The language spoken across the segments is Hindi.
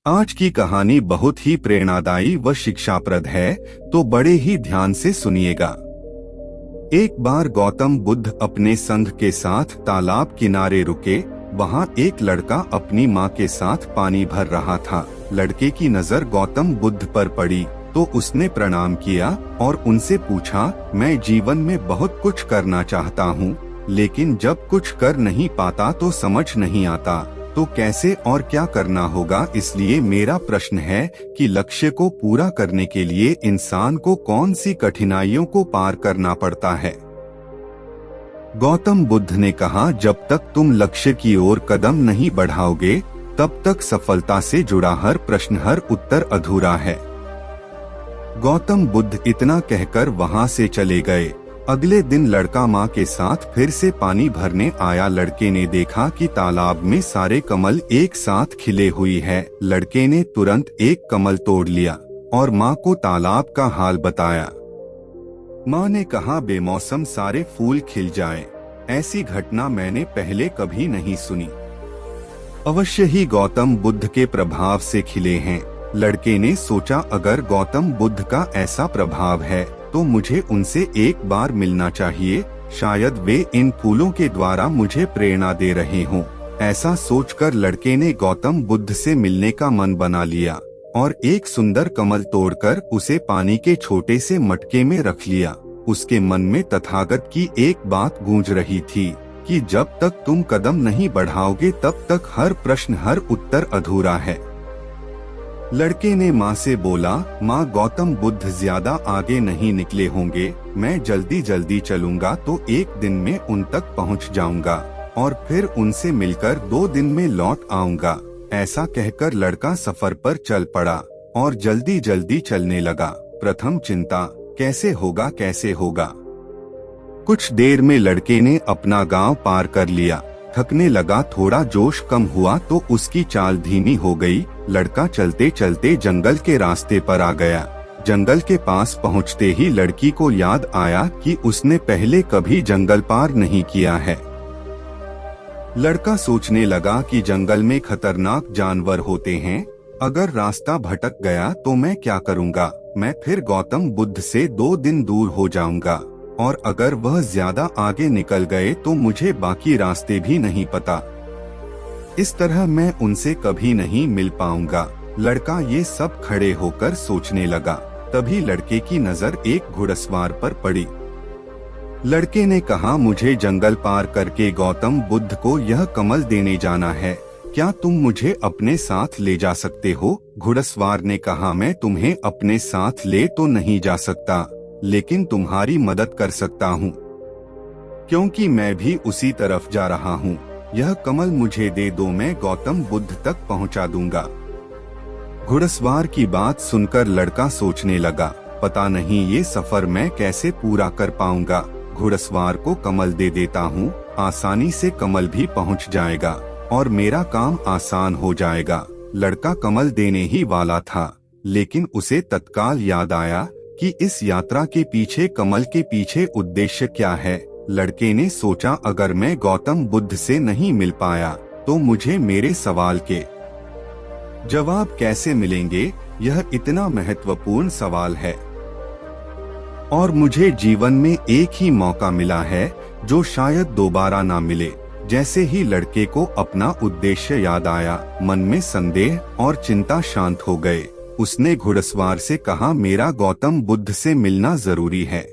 आज की कहानी बहुत ही प्रेरणादायी व शिक्षाप्रद है, तो बड़े ही ध्यान से सुनिएगा। एक बार गौतम बुद्ध अपने संघ के साथ तालाब किनारे रुके। वहाँ एक लड़का अपनी माँ के साथ पानी भर रहा था। लड़के की नजर गौतम बुद्ध पर पड़ी तो उसने प्रणाम किया और उनसे पूछा, मैं जीवन में बहुत कुछ करना चाहता हूँ, लेकिन जब कुछ कर नहीं पाता तो समझ नहीं आता तो कैसे और क्या करना होगा। इसलिए मेरा प्रश्न है कि लक्ष्य को पूरा करने के लिए इंसान को कौन सी कठिनाइयों को पार करना पड़ता है। गौतम बुद्ध ने कहा, जब तक तुम लक्ष्य की ओर कदम नहीं बढ़ाओगे तब तक सफलता से जुड़ा हर प्रश्न, हर उत्तर अधूरा है। गौतम बुद्ध इतना कहकर वहां से चले गए। अगले दिन लड़का माँ के साथ फिर से पानी भरने आया। लड़के ने देखा कि तालाब में सारे कमल एक साथ खिले हुई है। लड़के ने तुरंत एक कमल तोड़ लिया और माँ को तालाब का हाल बताया। माँ ने कहा, बेमौसम सारे फूल खिल जाएं, ऐसी घटना मैंने पहले कभी नहीं सुनी। अवश्य ही गौतम बुद्ध के प्रभाव से खिले हैं। लड़के ने सोचा, अगर गौतम बुद्ध का ऐसा प्रभाव है तो मुझे उनसे एक बार मिलना चाहिए। शायद वे इन फूलों के द्वारा मुझे प्रेरणा दे रहे हों। ऐसा सोचकर लड़के ने गौतम बुद्ध से मिलने का मन बना लिया और एक सुंदर कमल तोड़कर उसे पानी के छोटे से मटके में रख लिया। उसके मन में तथागत की एक बात गूंज रही थी कि जब तक तुम कदम नहीं बढ़ाओगे तब तक हर प्रश्न, हर उत्तर अधूरा है। लड़के ने माँ से बोला, माँ, गौतम बुद्ध ज्यादा आगे नहीं निकले होंगे, मैं जल्दी जल्दी चलूंगा तो एक दिन में उन तक पहुँच जाऊंगा और फिर उनसे मिलकर 2 दिन में लौट आऊंगा। ऐसा कहकर लड़का सफर पर चल पड़ा और जल्दी जल्दी चलने लगा। प्रथम चिंता, कैसे होगा कैसे होगा। कुछ देर में लड़के ने अपना गांव पार कर लिया। थकने लगा, थोड़ा जोश कम हुआ तो उसकी चाल धीमी हो गई। लड़का चलते चलते जंगल के रास्ते पर आ गया। जंगल के पास पहुंचते ही लड़की को याद आया कि उसने पहले कभी जंगल पार नहीं किया है। लड़का सोचने लगा कि जंगल में खतरनाक जानवर होते हैं, अगर रास्ता भटक गया तो मैं क्या करूंगा। मैं फिर गौतम बुद्ध से 2 दिन दूर हो जाऊंगा और अगर वह ज्यादा आगे निकल गए तो मुझे बाकी रास्ते भी नहीं पता। इस तरह मैं उनसे कभी नहीं मिल पाऊंगा। लड़का ये सब खड़े होकर सोचने लगा। तभी लड़के की नजर एक घुड़सवार पर पड़ी। लड़के ने कहा, मुझे जंगल पार करके गौतम बुद्ध को यह कमल देने जाना है, क्या तुम मुझे अपने साथ ले जा सकते हो। घुड़सवार ने कहा, मैं तुम्हें अपने साथ ले तो नहीं जा सकता, लेकिन तुम्हारी मदद कर सकता हूँ, क्योंकि मैं भी उसी तरफ जा रहा हूँ। यह कमल मुझे दे दो, मैं गौतम बुद्ध तक पहुँचा दूंगा। घुड़सवार की बात सुनकर लड़का सोचने लगा, पता नहीं ये सफर मैं कैसे पूरा कर पाऊंगा। घुड़सवार को कमल दे देता हूँ, आसानी से कमल भी पहुँच जाएगा और मेरा काम आसान हो जाएगा। लड़का कमल देने ही वाला था, लेकिन उसे तत्काल याद आया कि इस यात्रा के पीछे, कमल के पीछे उद्देश्य क्या है। लड़के ने सोचा, अगर मैं गौतम बुद्ध से नहीं मिल पाया तो मुझे मेरे सवाल के जवाब कैसे मिलेंगे। यह इतना महत्वपूर्ण सवाल है और मुझे जीवन में एक ही मौका मिला है जो शायद दोबारा ना मिले। जैसे ही लड़के को अपना उद्देश्य याद आया, मन में संदेह और चिंता शांत हो गए। उसने घुड़सवार से कहा, मेरा गौतम बुद्ध से मिलना जरूरी है,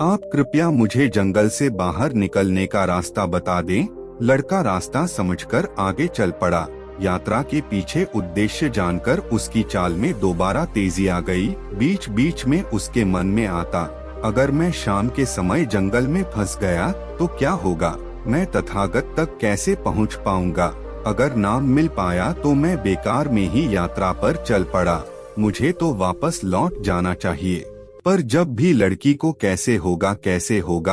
आप कृपया मुझे जंगल से बाहर निकलने का रास्ता बता दें। लड़का रास्ता समझकर आगे चल पड़ा। यात्रा के पीछे उद्देश्य जानकर उसकी चाल में दोबारा तेजी आ गई। बीच बीच में उसके मन में आता, अगर मैं शाम के समय जंगल में फंस गया तो क्या होगा, मैं तथागत तक कैसे पहुंच पाऊंगा। अगर ना मिल पाया तो मैं बेकार में ही यात्रा पर चल पड़ा, मुझे तो वापस लौट जाना चाहिए। पर जब भी लड़की को कैसे होगा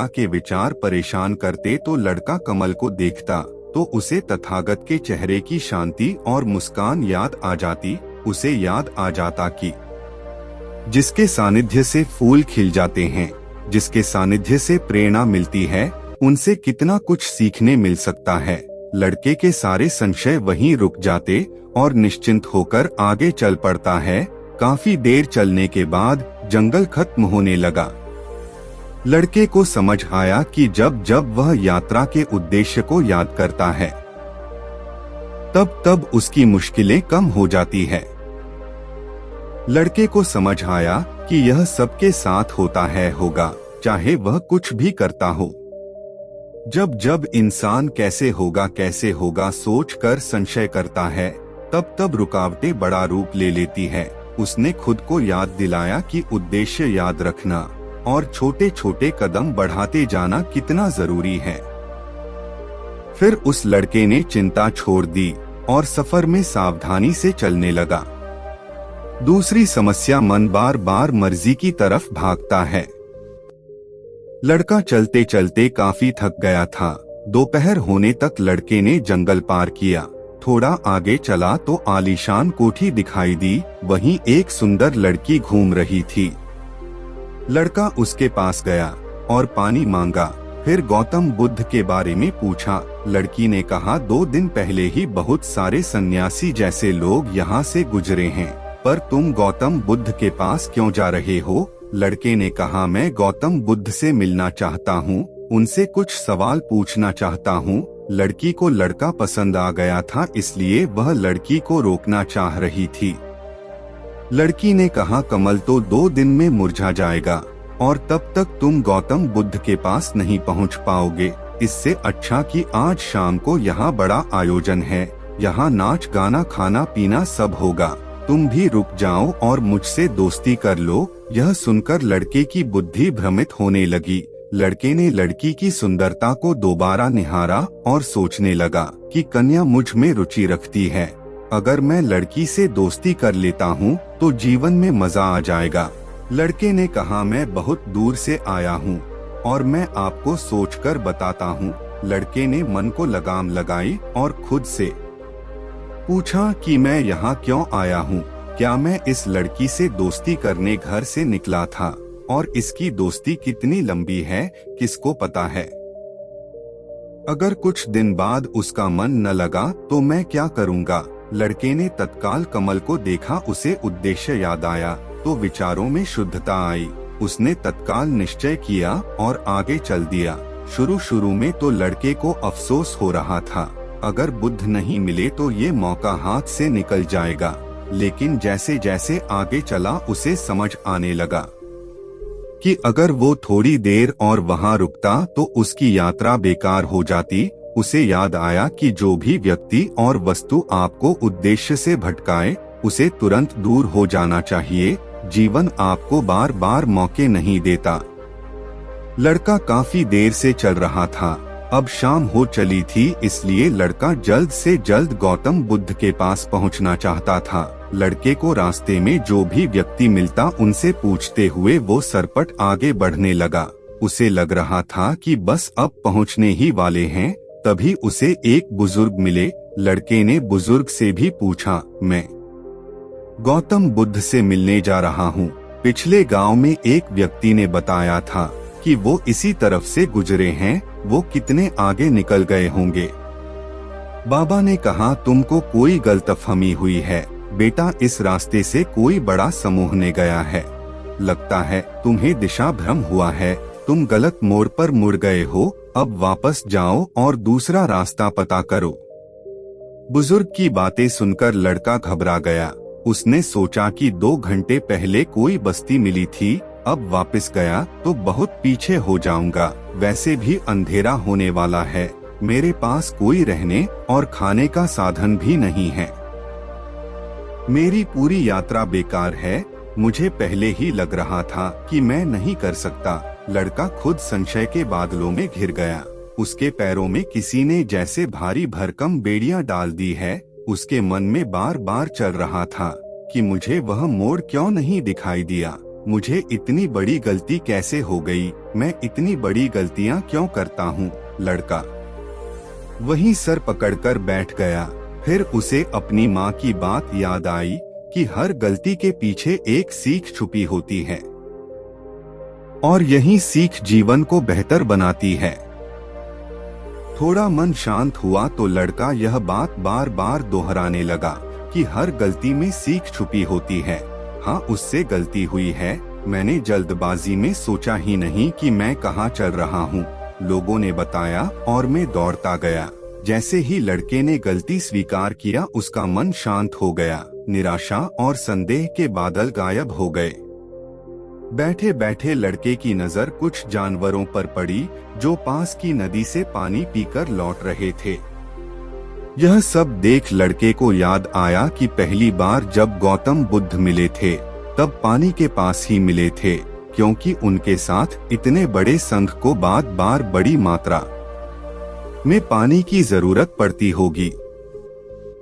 के विचार परेशान करते तो लड़का कमल को देखता तो उसे तथागत के चेहरे की शांति और मुस्कान याद आ जाती। उसे याद आ जाता कि जिसके सानिध्य से फूल खिल जाते हैं, जिसके सानिध्य से प्रेरणा मिलती है, उनसे कितना कुछ सीखने मिल सकता है। लड़के के सारे संशय वहीं रुक जाते और निश्चिंत होकर आगे चल पड़ता है। काफी देर चलने के बाद जंगल खत्म होने लगा। लड़के को समझ आया कि जब जब वह यात्रा के उद्देश्य को याद करता है तब तब उसकी मुश्किलें कम हो जाती है। लड़के को समझ आया कि यह सबके साथ होता है होगा, चाहे वह कुछ भी करता हो। जब जब इंसान कैसे होगा सोच कर संशय करता है, तब तब रुकावटें बड़ा रूप ले लेती है। उसने खुद को याद दिलाया कि उद्देश्य याद रखना और छोटे छोटे कदम बढ़ाते जाना कितना जरूरी है। फिर उस लड़के ने चिंता छोड़ दी और सफर में सावधानी से चलने लगा। दूसरी समस्या, मन बार बार मर्जी की तरफ भागता है। लड़का चलते चलते काफी थक गया था। दोपहर होने तक लड़के ने जंगल पार किया। थोड़ा आगे चला तो आलीशान कोठी दिखाई दी। वहीं एक सुंदर लड़की घूम रही थी। लड़का उसके पास गया और पानी मांगा। फिर गौतम बुद्ध के बारे में पूछा। लड़की ने कहा, 2 दिन पहले ही बहुत सारे सन्यासी जैसे लोग यहाँ से गुजरे हैं, पर तुम गौतम बुद्ध के पास क्यों जा रहे हो? लड़के ने कहा, मैं गौतम बुद्ध से मिलना चाहता हूँ, उनसे कुछ सवाल पूछना चाहता हूँ। लड़की को लड़का पसंद आ गया था, इसलिए वह लड़की को रोकना चाह रही थी। लड़की ने कहा, कमल तो 2 दिन में मुरझा जाएगा और तब तक तुम गौतम बुद्ध के पास नहीं पहुँच पाओगे। इससे अच्छा कि आज शाम को यहाँ बड़ा आयोजन है, यहाँ नाच गाना खाना पीना सब होगा, तुम भी रुक जाओ और मुझसे दोस्ती कर लो। यह सुनकर लड़के की बुद्धि भ्रमित होने लगी। लड़के ने लड़की की सुंदरता को दोबारा निहारा और सोचने लगा कि कन्या मुझ में रुचि रखती है। अगर मैं लड़की से दोस्ती कर लेता हूँ तो जीवन में मजा आ जाएगा। लड़के ने कहा, मैं बहुत दूर से आया हूँ और मैं आपको सोचकर बताता हूँ। लड़के ने मन को लगाम लगाई और खुद से पूछा कि मैं यहाँ क्यों आया हूँ? क्या मैं इस लड़की से दोस्ती करने घर से निकला था? और इसकी दोस्ती कितनी लंबी है, किसको पता है? अगर कुछ दिन बाद उसका मन न लगा तो मैं क्या करूँगा? लड़के ने तत्काल कमल को देखा। उसे उद्देश्य याद आया तो विचारों में शुद्धता आई। उसने तत्काल निश्चय किया और आगे चल दिया। शुरू में तो लड़के को अफसोस हो रहा था, अगर बुद्ध नहीं मिले तो ये मौका हाथ से निकल जाएगा। लेकिन जैसे जैसे आगे चला उसे समझ आने लगा कि अगर वो थोड़ी देर और वहाँ रुकता तो उसकी यात्रा बेकार हो जाती। उसे याद आया कि जो भी व्यक्ति और वस्तु आपको उद्देश्य से भटकाए, उसे तुरंत दूर हो जाना चाहिए। जीवन आपको बार बार मौके नहीं देता। लड़का काफी देर से चल रहा था। अब शाम हो चली थी, इसलिए लड़का जल्द से जल्द गौतम बुद्ध के पास पहुंचना चाहता था। लड़के को रास्ते में जो भी व्यक्ति मिलता उनसे पूछते हुए वो सरपट आगे बढ़ने लगा। उसे लग रहा था कि बस अब पहुंचने ही वाले हैं। तभी उसे एक बुजुर्ग मिले। लड़के ने बुजुर्ग से भी पूछा, मैं गौतम बुद्ध से मिलने जा रहा हूँ। पिछले गांव में एक व्यक्ति ने बताया था कि वो इसी तरफ से गुजरे हैं। वो कितने आगे निकल गए होंगे? बाबा ने कहा, तुमको कोई गलतफहमी हुई है बेटा, इस रास्ते से कोई बड़ा समूह ने गया है। लगता है तुम्हें दिशा भ्रम हुआ है, तुम गलत मोड़ पर मुड़ गए हो। अब वापस जाओ और दूसरा रास्ता पता करो। बुजुर्ग की बातें सुनकर लड़का घबरा गया। उसने सोचा कि 2 घंटे पहले कोई बस्ती मिली थी, अब वापस गया तो बहुत पीछे हो जाऊंगा। वैसे भी अंधेरा होने वाला है, मेरे पास कोई रहने और खाने का साधन भी नहीं है। मेरी पूरी यात्रा बेकार है। मुझे पहले ही लग रहा था कि मैं नहीं कर सकता। लड़का खुद संशय के बादलों में घिर गया। उसके पैरों में किसी ने जैसे भारी भरकम बेड़ियां डाल दी है। उसके मन में बार बार चल रहा था कि मुझे वह मोड़ क्यों नहीं दिखाई दिया, मुझे इतनी बड़ी गलती कैसे हो गई, मैं इतनी बड़ी गलतियां क्यों करता हूँ। लड़का वहीं सर पकड़कर बैठ गया। फिर उसे अपनी माँ की बात याद आई कि हर गलती के पीछे एक सीख छुपी होती है और यही सीख जीवन को बेहतर बनाती है। थोड़ा मन शांत हुआ तो लड़का यह बात बार बार दोहराने लगा कि हर गलती में सीख छुपी होती है। हाँ, उससे गलती हुई है। मैंने जल्दबाजी में सोचा ही नहीं कि मैं कहाँ चल रहा हूँ। लोगों ने बताया और मैं दौड़ता गया। जैसे ही लड़के ने गलती स्वीकार किया, उसका मन शांत हो गया। निराशा और संदेह के बादल गायब हो गए। बैठे बैठे लड़के की नजर कुछ जानवरों पर पड़ी जो पास की नदी से पानी पीकर लौट रहे थे। यह सब देख लड़के को याद आया कि पहली बार जब गौतम बुद्ध मिले थे तब पानी के पास ही मिले थे, क्योंकि उनके साथ इतने बड़े संघ को बार बार बड़ी मात्रा में पानी की जरूरत पड़ती होगी।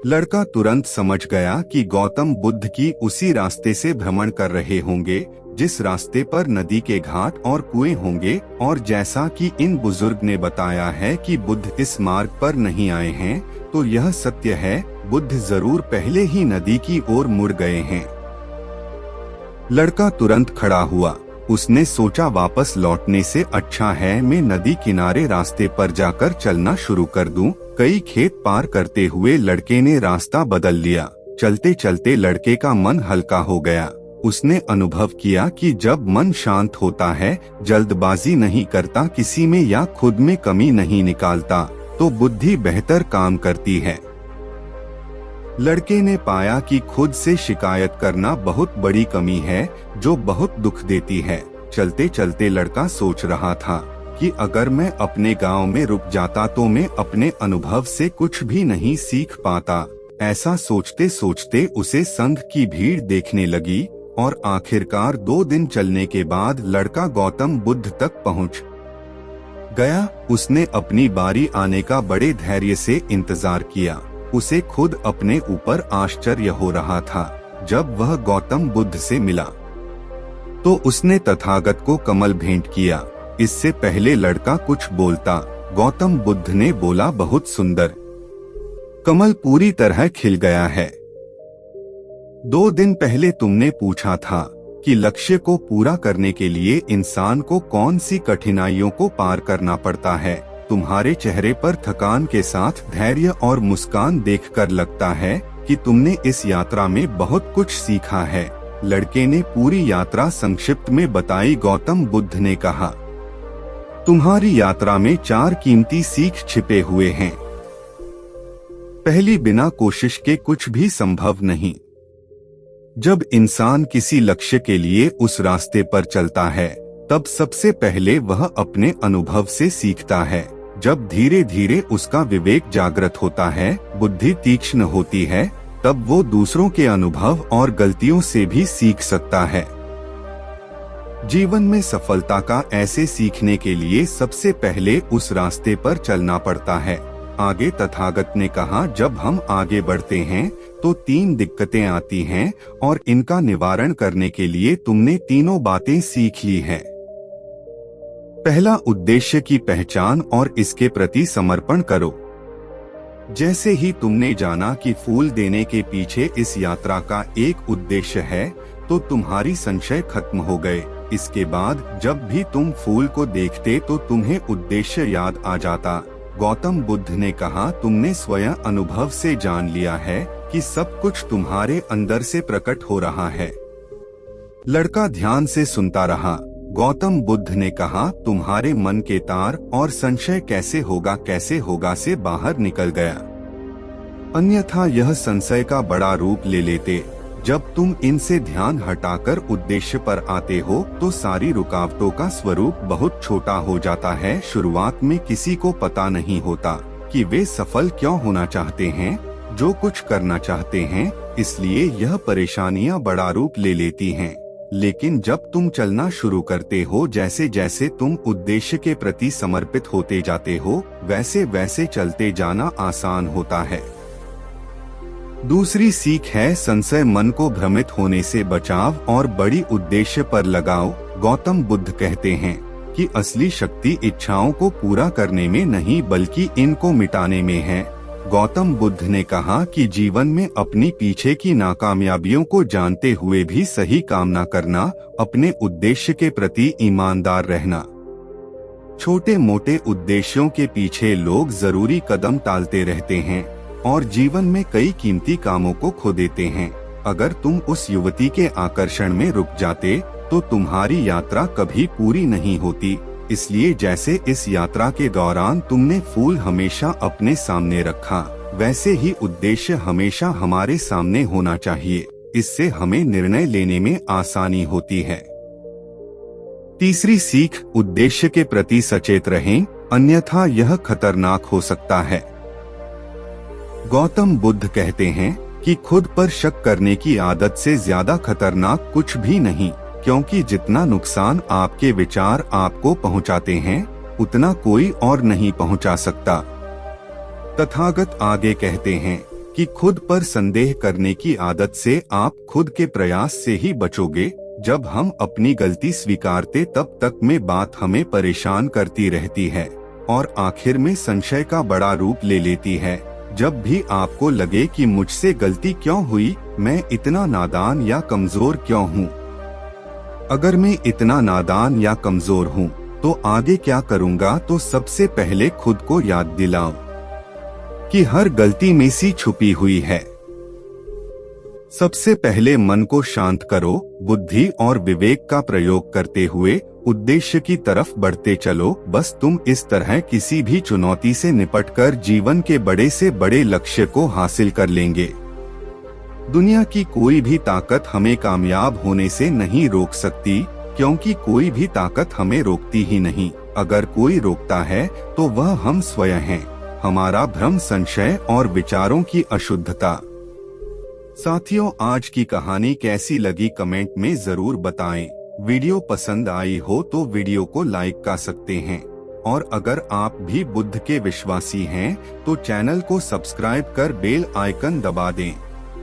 लड़का तुरंत समझ गया कि गौतम बुद्ध की उसी रास्ते से भ्रमण कर रहे होंगे जिस रास्ते पर नदी के घाट और कुएं होंगे, और जैसा कि इन बुजुर्ग ने बताया है कि बुद्ध इस मार्ग पर नहीं आए हैं, तो यह सत्य है। बुद्ध जरूर पहले ही नदी की ओर मुड़ गए हैं। लड़का तुरंत खड़ा हुआ। उसने सोचा वापस लौटने से अच्छा है मैं नदी किनारे रास्ते पर जाकर चलना शुरू कर दूं। कई खेत पार करते हुए लड़के ने रास्ता बदल लिया। चलते चलते लड़के का मन हल्का हो गया। उसने अनुभव किया कि जब मन शांत होता है, जल्दबाजी नहीं करता किसी में या खुद में कमी नहीं निकालता, तो बुद्धि बेहतर काम करती है। लड़के ने पाया कि खुद से शिकायत करना बहुत बड़ी कमी है जो बहुत दुख देती है। चलते चलते लड़का सोच रहा था कि अगर मैं अपने गांव में रुक जाता तो मैं अपने अनुभव से कुछ भी नहीं सीख पाता। ऐसा सोचते सोचते उसे संघ की भीड़ देखने लगी और आखिरकार 2 दिन चलने के बाद लड़का गौतम बुद्ध तक पहुंच गया। उसने अपनी बारी आने का बड़े धैर्य से इंतजार किया। उसे खुद अपने ऊपर आश्चर्य हो रहा था। जब वह गौतम बुद्ध से मिला तो उसने तथागत को कमल भेंट किया। इससे पहले लड़का कुछ बोलता, गौतम बुद्ध ने बोला, बहुत सुंदर। कमल पूरी तरह खिल गया है। 2 दिन पहले तुमने पूछा था कि लक्ष्य को पूरा करने के लिए इंसान को कौन सी कठिनाइयों को पार करना पड़ता है। तुम्हारे चेहरे पर थकान के साथ धैर्य और मुस्कान देखकर लगता है कि तुमने इस यात्रा में बहुत कुछ सीखा है। लड़के ने पूरी यात्रा संक्षिप्त में बताई। गौतम बुद्ध ने कहा, तुम्हारी यात्रा में 4 कीमती सीख छिपे हुए हैं। पहली, बिना कोशिश के कुछ भी संभव नहीं। जब इंसान किसी लक्ष्य के लिए उस रास्ते पर चलता है तब सबसे पहले वह अपने अनुभव से सीखता है। जब धीरे धीरे उसका विवेक जागृत होता है, बुद्धि तीक्ष्ण होती है, तब वो दूसरों के अनुभव और गलतियों से भी सीख सकता है। जीवन में सफलता का ऐसे सीखने के लिए सबसे पहले उस रास्ते पर चलना पड़ता है। आगे तथागत ने कहा, जब हम आगे बढ़ते हैं तो 3 दिक्कतें आती हैं और इनका निवारण करने के लिए तुमने तीनों बातें सीख ली हैं। पहला, उद्देश्य की पहचान और इसके प्रति समर्पण करो। जैसे ही तुमने जाना कि फूल देने के पीछे इस यात्रा का एक उद्देश्य है, तो तुम्हारी संशय खत्म हो गए। इसके बाद जब भी तुम फूल को देखते तो तुम्हें उद्देश्य याद आ जाता। गौतम बुद्ध ने कहा, तुमने स्वयं अनुभव से जान लिया है कि सब कुछ तुम्हारे अंदर से प्रकट हो रहा है। लड़का ध्यान से सुनता रहा। गौतम बुद्ध ने कहा, तुम्हारे मन के तार और संशय कैसे होगा से बाहर निकल गया, अन्यथा यह संशय का बड़ा रूप ले लेते। जब तुम इनसे ध्यान हटाकर उद्देश्य पर आते हो तो सारी रुकावटों का स्वरूप बहुत छोटा हो जाता है। शुरुआत में किसी को पता नहीं होता कि वे सफल क्यों होना चाहते हैं, जो कुछ करना चाहते हैं, इसलिए यह परेशानियां बड़ा रूप ले लेती हैं। लेकिन जब तुम चलना शुरू करते हो, जैसे जैसे तुम उद्देश्य के प्रति समर्पित होते जाते हो, वैसे वैसे चलते जाना आसान होता है। दूसरी सीख है, संशय मन को भ्रमित होने से बचाव और बड़ी उद्देश्य पर लगाओ। गौतम बुद्ध कहते हैं कि असली शक्ति इच्छाओं को पूरा करने में नहीं बल्कि इनको मिटाने में है। गौतम बुद्ध ने कहा कि जीवन में अपनी पीछे की नाकामयाबियों को जानते हुए भी सही कामना करना, अपने उद्देश्य के प्रति ईमानदार रहना, छोटे मोटे उद्देश्यों के पीछे लोग जरूरी कदम टालते रहते हैं और जीवन में कई कीमती कामों को खो देते हैं। अगर तुम उस युवती के आकर्षण में रुक जाते तो तुम्हारी यात्रा कभी पूरी नहीं होती। इसलिए जैसे इस यात्रा के दौरान तुमने फूल हमेशा अपने सामने रखा, वैसे ही उद्देश्य हमेशा हमारे सामने होना चाहिए। इससे हमें निर्णय लेने में आसानी होती है। तीसरी सीख, उद्देश्य के प्रति सचेत रहें, अन्यथा यह खतरनाक हो सकता है। गौतम बुद्ध कहते हैं कि खुद पर शक करने की आदत से ज्यादा खतरनाक कुछ भी नहीं, क्योंकि जितना नुकसान आपके विचार आपको पहुंचाते हैं, उतना कोई और नहीं पहुंचा सकता। तथागत आगे कहते हैं कि खुद पर संदेह करने की आदत से आप खुद के प्रयास से ही बचोगे। जब हम अपनी गलती स्वीकारते तब तक में बात हमें परेशान करती रहती है और आखिर में संशय का बड़ा रूप ले लेती है। जब भी आपको लगे कि मुझसे गलती क्यों हुई, मैं इतना नादान या कमजोर क्यों हूँ, अगर मैं इतना नादान या कमजोर हूँ तो आगे क्या करूँगा, तो सबसे पहले खुद को याद दिलाओ कि हर गलती में सी छुपी हुई है। सबसे पहले मन को शांत करो, बुद्धि और विवेक का प्रयोग करते हुए उद्देश्य की तरफ बढ़ते चलो। बस तुम इस तरह किसी भी चुनौती से निपटकर जीवन के बड़े से बड़े लक्ष्य को हासिल कर लेंगे। दुनिया की कोई भी ताकत हमें कामयाब होने से नहीं रोक सकती, क्योंकि कोई भी ताकत हमें रोकती ही नहीं। अगर कोई रोकता है तो वह हम स्वयं हैं, हमारा भ्रम, संशय और विचारों की अशुद्धता। साथियों, आज की कहानी कैसी लगी कमेंट में जरूर बताएं। वीडियो पसंद आई हो तो वीडियो को लाइक कर सकते हैं और अगर आप भी बुद्ध के विश्वासी हैं तो चैनल को सब्सक्राइब कर बेल आइकन दबा दें।